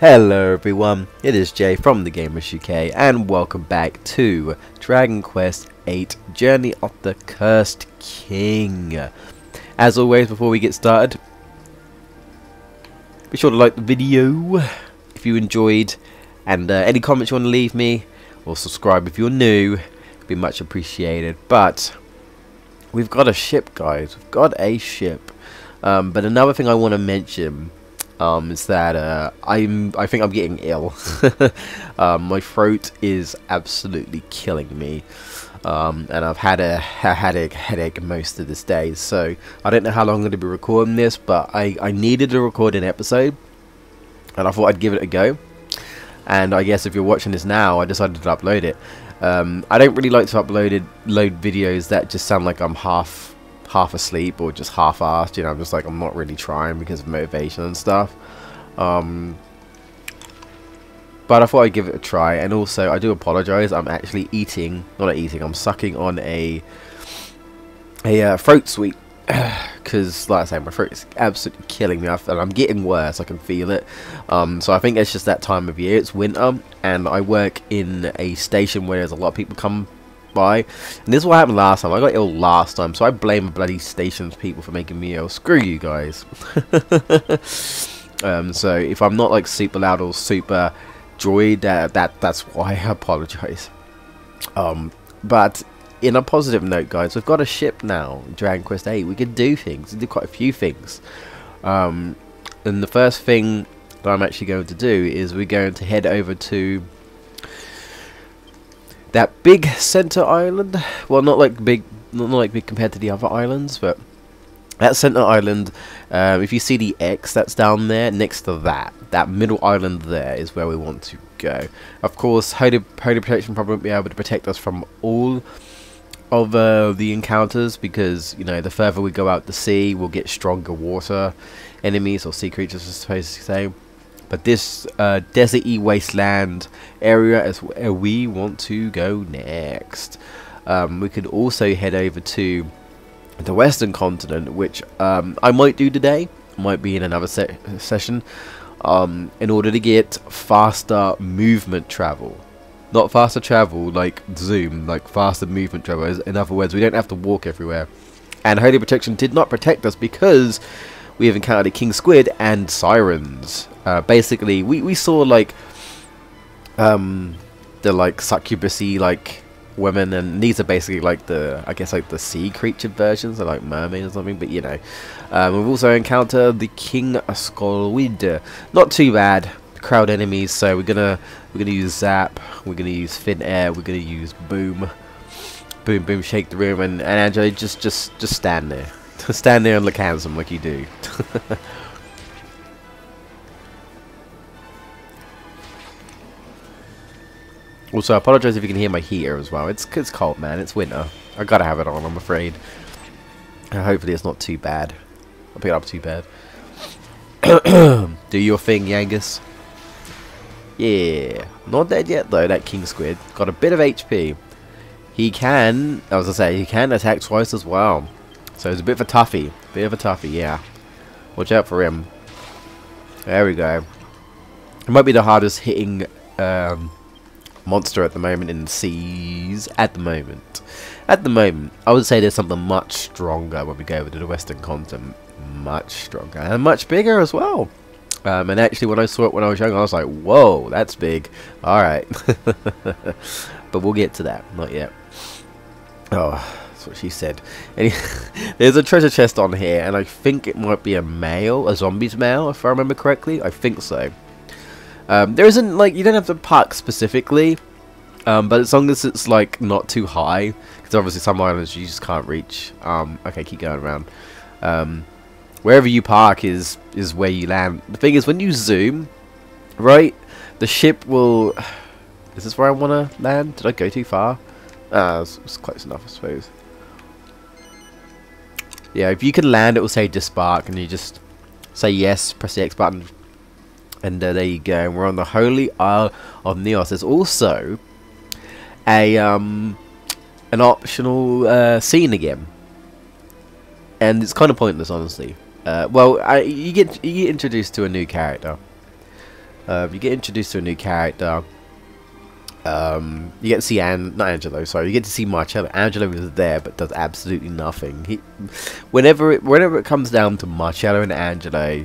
Hello everyone, it is Jay from the GamebustersUK and welcome back to Dragon Quest VIII Journey of the Cursed King. As always, before we get started, be sure to like the video if you enjoyed, and any comments you want to leave me, or subscribe if you're new, it'd be much appreciated. But we've got a ship, guys, we've got a ship. But another thing I want to mention is that I think I'm getting ill. My throat is absolutely killing me, and I've had a headache most of this day, so I don't know how long I'm going to be recording this, but I needed to record an episode and I thought I'd give it a go. And I guess if you're watching this now, I decided to upload it. I don't really like to load videos that just sound like I'm half asleep or just half-assed, you know. I'm just like, I'm not really trying because of motivation and stuff. But I thought I'd give it a try. And also, I do apologize, I'm actually I'm sucking on a throat sweet, because like I say, my throat is absolutely killing me, and I'm getting worse. I can feel it. So I think it's just that time of year. It's winter, and I work in a station where there's a lot of people come by, and this is what happened last time. I got ill last time, so I blame the bloody station's people for making me ill. Screw you guys. So if I'm not like super loud or super joy, that's why I apologize. But in a positive note, guys, we've got a ship now in Dragon Quest VIII. We can do things. We can do quite a few things. And the first thing that I'm actually going to do is we're going to head over to that big center island. Well, not like big compared to the other islands, but that center island. If you see the X that's down there next to that middle island, there is where we want to go. Of course, Holy Protection probably won't be able to protect us from all of the encounters, because, you know, the further we go out to sea, we'll get stronger water enemies or sea creatures, I suppose to say. But this desert-y wasteland area is where we want to go next. We could also head over to the Western continent, which I might do today. Might be in another session, in order to get faster movement travel. Not faster travel like Zoom, like faster movement travel. In other words, we don't have to walk everywhere. And Holy Protection did not protect us because we have encountered a King Squid and sirens. Basically, we saw like the like succubusy like women, and these are basically like the, I guess, like the sea creature versions, or like mermaids or something. But you know, we've also encountered the King Squid. Not too bad crowd enemies. So we're gonna use Zap. We're gonna use Thin Air. We're gonna use Boom, Boom, shake the room, and Angela, just stand there. Stand there and look handsome like you do. Also, I apologize if you can hear my heater as well. It's cold, man. It's winter. I gotta have it on, I'm afraid. Hopefully it's not too bad. I'll pick it up too bad. Do your thing, Yangus. Yeah. Not dead yet, though, that King Squid. Got a bit of HP. He can, as I say, he can attack twice as well. So it's a bit of a toughie. Yeah. Watch out for him. There we go. It might be the hardest hitting monster at the moment in the seas. At the moment, I would say there's something much stronger when we go over to the Western continent. Much stronger and much bigger as well. And actually, when I saw it when I was young, I was like, "Whoa, that's big." All right, but we'll get to that. Not yet. Oh, that's what she said. There's a treasure chest on here, and I think it might be a zombie's male, if I remember correctly. I think so. There isn't, like, you don't have to park specifically, but as long as it's like not too high, because obviously some islands you just can't reach. Okay, keep going around. Wherever you park is where you land. The thing is, when you zoom, right, the ship will. Is this where I want to land? Did I go too far? It's close enough, I suppose. Yeah, if you can land, it will say disembark, and you just say yes, press the X button. And there you go. We're on the Holy Isle of Neos. There's also an optional scene again, and it's kind of pointless, honestly. Well, you get introduced to a new character, You get introduced to a new character. You get to see not Angelo, sorry. You get to see Marcello. Angelo is there, but does absolutely nothing. Whenever it comes down to Marcello and Angelo,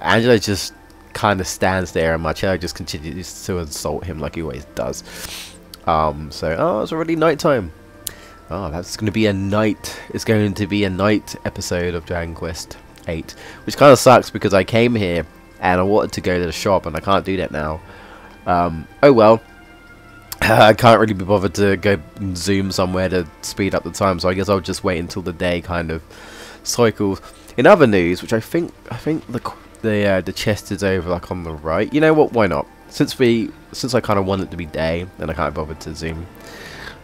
Angelo just kind of stands there, and Marcello just continues to insult him like he always does. It's already nighttime. Oh, that's going to be a night. It's going to be a night episode of Dragon Quest VIII, which kind of sucks because I came here and I wanted to go to the shop, and I can't do that now. Oh well. I can't really be bothered to go and zoom somewhere to speed up the time, so I guess I'll just wait until the day kind of cycles. In other news, which I think the chest is over like on the right. You know what? Why not? Since I kind of want it to be day, and I can't bother to zoom,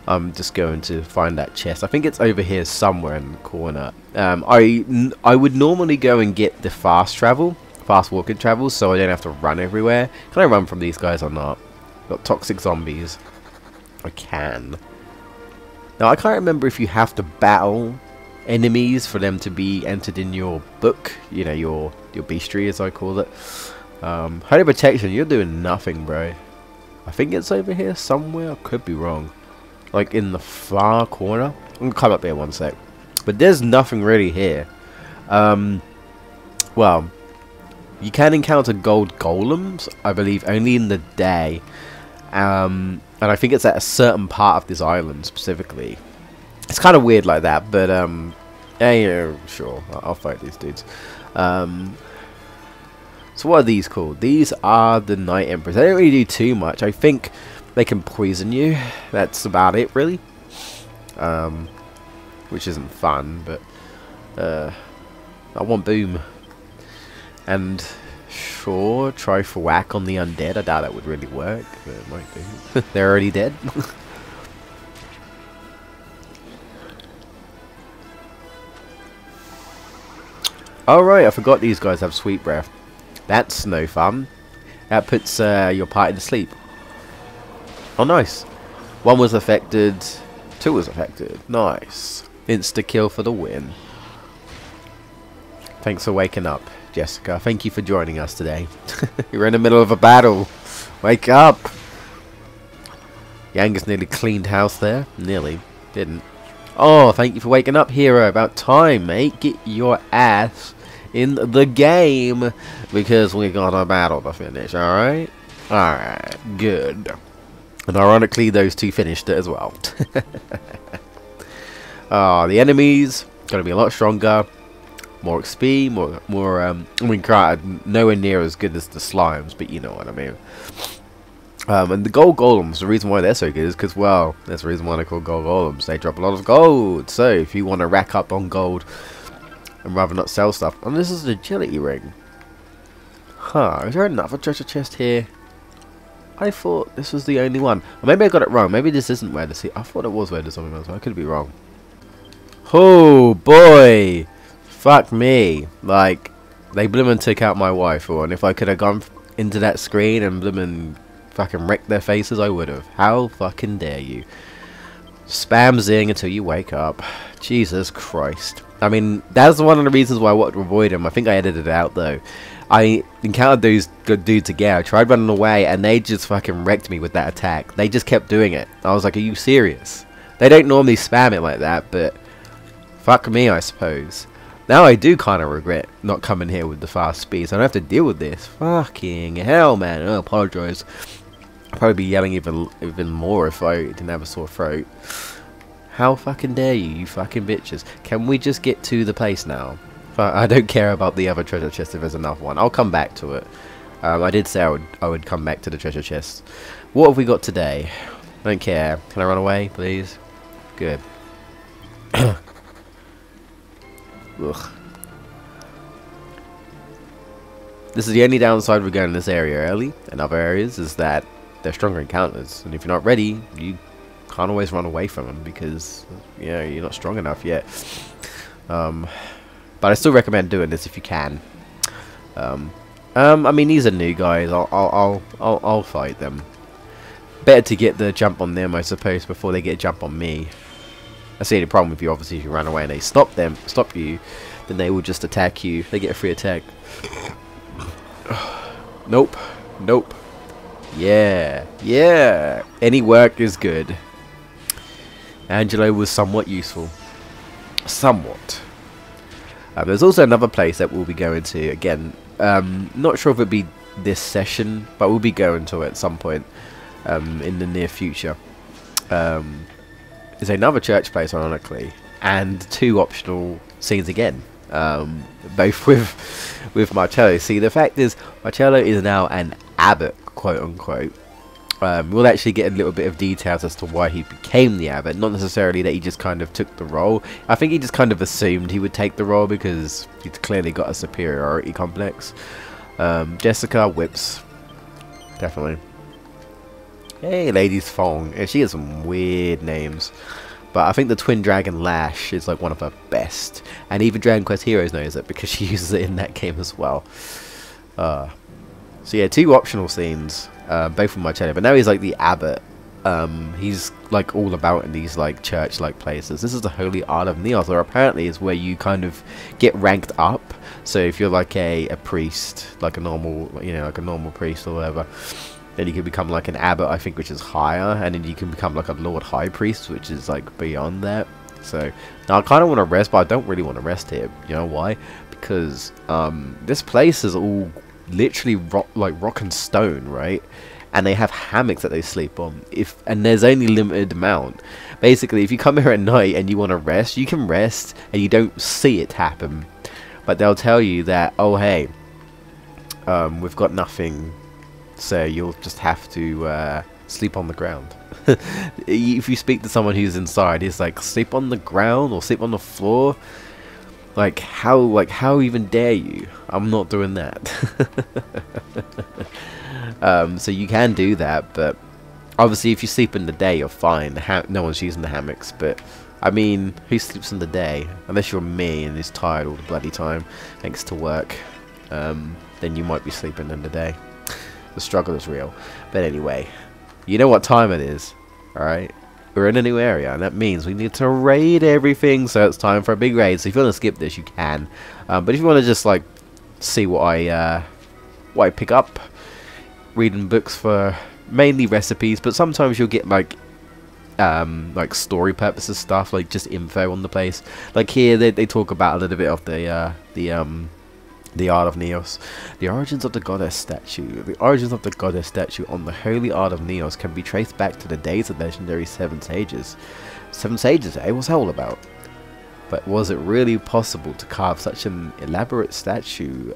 I'm just going to find that chest. I think it's over here somewhere in the corner. I would normally go and get the fast walking travel, so I don't have to run everywhere. Can I run from these guys or not? Got toxic zombies. I can. Now I can't remember if you have to battle enemies for them to be entered in your book. You know, your bestiary, as I call it. Holy protection, you're doing nothing, bro. I think it's over here somewhere. I could be wrong. Like in the far corner. I'm gonna come up here one sec. But there's nothing really here. Well, you can encounter gold golems, I believe, only in the day. And I think it's at a certain part of this island specifically. It's kind of weird like that, but yeah, sure, I'll fight these dudes. So what are these called? These are the Night Emperors. They don't really do too much. I think they can poison you. That's about it, really. Which isn't fun, but I want boom. And sure, try for whack on the undead. I doubt that would really work, but it might do. They're already dead. Alright, I forgot these guys have sweet breath. That's no fun. That puts your party to sleep. Oh, nice. 1 was affected. 2 was affected. Nice. Insta kill for the win. Thanks for waking up, Jessica. Thank you for joining us today. You're in the middle of a battle. Wake up. Yanga's nearly cleaned house there. Nearly. Didn't. Oh, thank you for waking up, hero. About time, mate. Get your ass in the game, because we got a battle to finish, alright? Alright, good. And ironically, those two finished it as well. The enemies gonna be a lot stronger, more XP, more I mean, granted, nowhere near as good as the slimes, but you know what I mean. And the gold golems, the reason why they're so good is because, well, that's the reason why they're called gold golems. They drop a lot of gold, so if you want to rack up on gold and rather not sell stuff. And this is the agility ring. Huh, is there another treasure chest here? I thought this was the only one. Or maybe I got it wrong. Maybe this isn't where the sea. I thought it was where the zombie was. I could be wrong. Oh boy, fuck me. Like, they bloomin' took out my wife, and if I could have gone into that screen and bloomin' fucking wrecked their faces, I would have. How fucking dare you? Spam zing until you wake up. Jesus Christ. I mean, that's one of the reasons why I wanted to avoid them. I think I edited it out though. I encountered those good dudes again. I tried running away and they just fucking wrecked me with that attack. They just kept doing it. I was like, are you serious? They don't normally spam it like that, but fuck me, I suppose. Now I do kind of regret not coming here with the fast speed, so I don't have to deal with this. Fucking hell, man. I apologize. I'd probably be yelling even more if I didn't have a sore throat. How fucking dare you, you fucking bitches. Can we just get to the place now? I don't care about the other treasure chest if there's another one. I'll come back to it. I did say I would come back to the treasure chest. What have we got today? I don't care. Can I run away, please? Good. Ugh. This is the only downside we're going in this area early. In other areas is that they're stronger encounters, and if you're not ready, you can't always run away from them because, you know, you're not strong enough yet. But I still recommend doing this if you can. I mean, these are new guys. I'll fight them. Better to get the jump on them, I suppose, before they get a jump on me. That's the only problem with you. Obviously, if you run away and they stop you, then they will just attack you. They get a free attack. Nope. Nope. Yeah. Yeah. Any work is good. Angelo was somewhat useful. Somewhat. There's also another place that we'll be going to. Again, not sure if it'll be this session, but we'll be going to it at some point in the near future. It's another church place, ironically, and 2 optional scenes again. Both with Marcello. See, the fact is, Marcello is now an abbot, quote unquote. We'll actually get a little bit of details as to why he became the abbot. Not necessarily that he just kind of took the role. I think he just kind of assumed he would take the role because he's clearly got a superiority complex. Jessica whips, definitely. Hey, Ladies Fong. Yeah, she has some weird names. But I think the Twin Dragon Lash is like one of her best. And even Dragon Quest Heroes knows it because she uses it in that game as well. So yeah, 2 optional scenes, both from Marcello. But now he's like the abbot. He's like all about in these like church-like places. This is the Holy Art of Neos, or apparently is where you kind of get ranked up. So if you're like a priest, like a normal, you know, like a normal priest or whatever, then you can become like an abbot, I think, which is higher, and then you can become like a Lord High Priest, which is like beyond that. So now I kind of want to rest, but I don't really want to rest here. You know why? Because this place is all literally rock and stone, right? And they have hammocks that they sleep on. And there's only limited amount. Basically, if you come here at night and you want to rest, you can rest, and you don't see it happen. But they'll tell you that, oh hey, we've got nothing. So you'll just have to sleep on the ground. If you speak to someone who's inside, it's like, sleep on the ground or sleep on the floor. Like how even dare you? I'm not doing that. So you can do that, but obviously if you sleep in the day, you're fine. No one's using the hammocks, but I mean, who sleeps in the day? Unless you're me and is tired all the bloody time, thanks to work. Then you might be sleeping in the day. The struggle is real. But anyway, you know what time it is, alright? We're in a new area, and that means we need to raid everything, so it's time for a big raid. So if you want to skip this, you can. But if you want to just, like, see what I pick up, reading books for mainly recipes, but sometimes you'll get, like story purposes stuff, like just info on the place. Like here, they talk about a little bit of the Art of Neos. The origins of the goddess statue. The origins of the goddess statue on the Holy Art of Neos can be traced back to the days of legendary 7 sages. 7 sages, eh? What's that all about? But was it really possible to carve such an elaborate statue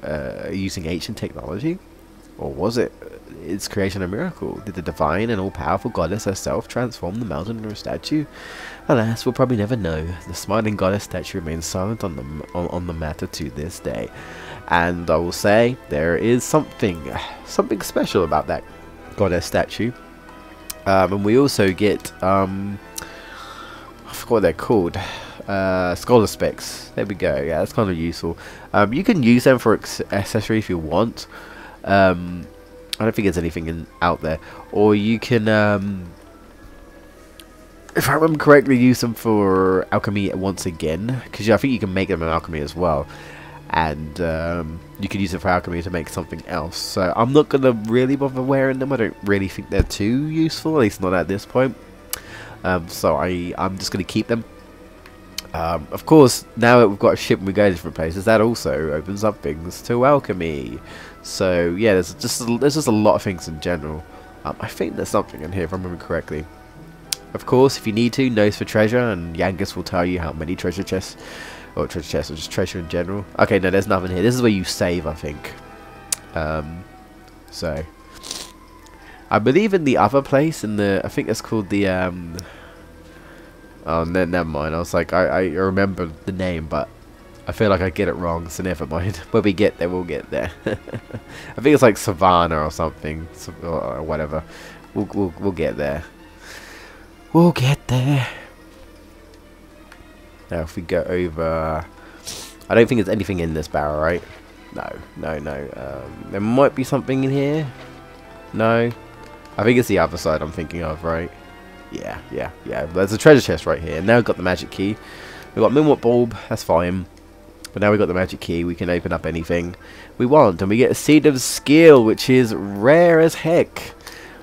using ancient technology? Or was its creation a miracle? Did the divine and all-powerful goddess herself transform the mountain into a statue? Alas, we'll probably never know. The smiling goddess statue remains silent on the matter to this day. And I will say, there is something special about that goddess statue. And we also get, I forgot what they're called. Scholar specs. There we go. Yeah, that's kind of useful. You can use them for accessory if you want. I don't think there's anything out there. Or you can, if I remember correctly, use them for alchemy once again. Because I think you can make them in alchemy as well. And you can use it for alchemy to make something else. So I'm not going to really bother wearing them. I don't really think they're too useful, at least not at this point. So I'm just going to keep them. Of course, now that we've got a ship and we go to different places, that also opens up things to alchemy. So yeah, there's just a lot of things in general. I think there's something in here if I remember correctly. Of course, if you need to, nose for treasure, and Yangus will tell you how many treasure chests, or just treasure in general. Okay, no, there's nothing here. This is where you save, I think. So I believe in the other place, I think it's called the oh, never mind. I was like, I remember the name, but I feel like I get it wrong, so never mind. When we get there, we'll get there. I think it's like Savannah or something, or whatever. We'll get there. We'll get there. Now, if we go over, I don't think there's anything in this barrel, right? No. There might be something in here. No, I think it's the other side I'm thinking of, right? Yeah. There's a treasure chest right here. Now we've got the magic key. We've got Moonwort Bulb. That's fine. But now we've got the magic key, we can open up anything we want. And we get a Seed of Skill, which is rare as heck.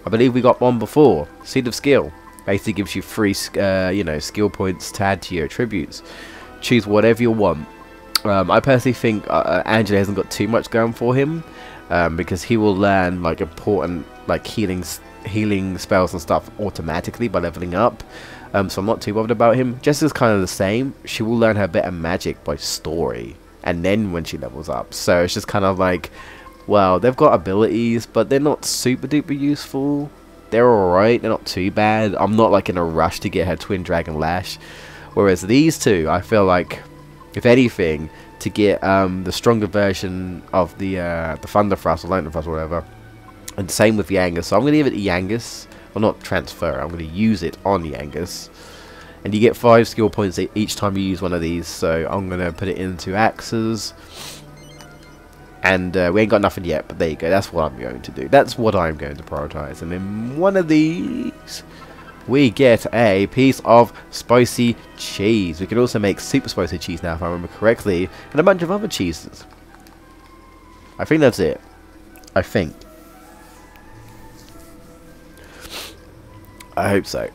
I believe we got one before. Seed of Skill. Basically gives you free, you know, skill points to add to your attributes. Choose whatever you want. I personally think Angela hasn't got too much going for him. Because he will learn, like, important, like, healing spells and stuff automatically by leveling up. So I'm not too bothered about him. Jessica's kind of the same. She will learn her better magic by story, and then when she levels up. So it's just kind of like, well, they've got abilities, but they're not super duper useful. They're alright, they're not too bad. I'm not like in a rush to get her Twin Dragon Lash. Whereas these two, I feel like, if anything, to get the stronger version of the Thunder Thrust or Lightning Thrust or whatever. And same with Yangus. So I'm going to give it to Yangus. Well, not transfer. I'm going to use it on Yangus. And you get 5 skill points each time you use one of these. So I'm going to put it into axes. And we ain't got nothing yet, but there you go. That's what I'm going to do. That's what I'm going to prioritize. And then one of these, we get a piece of spicy cheese. We can also make super spicy cheese now, if I remember correctly. And a bunch of other cheeses. I think that's it. I think. I hope so.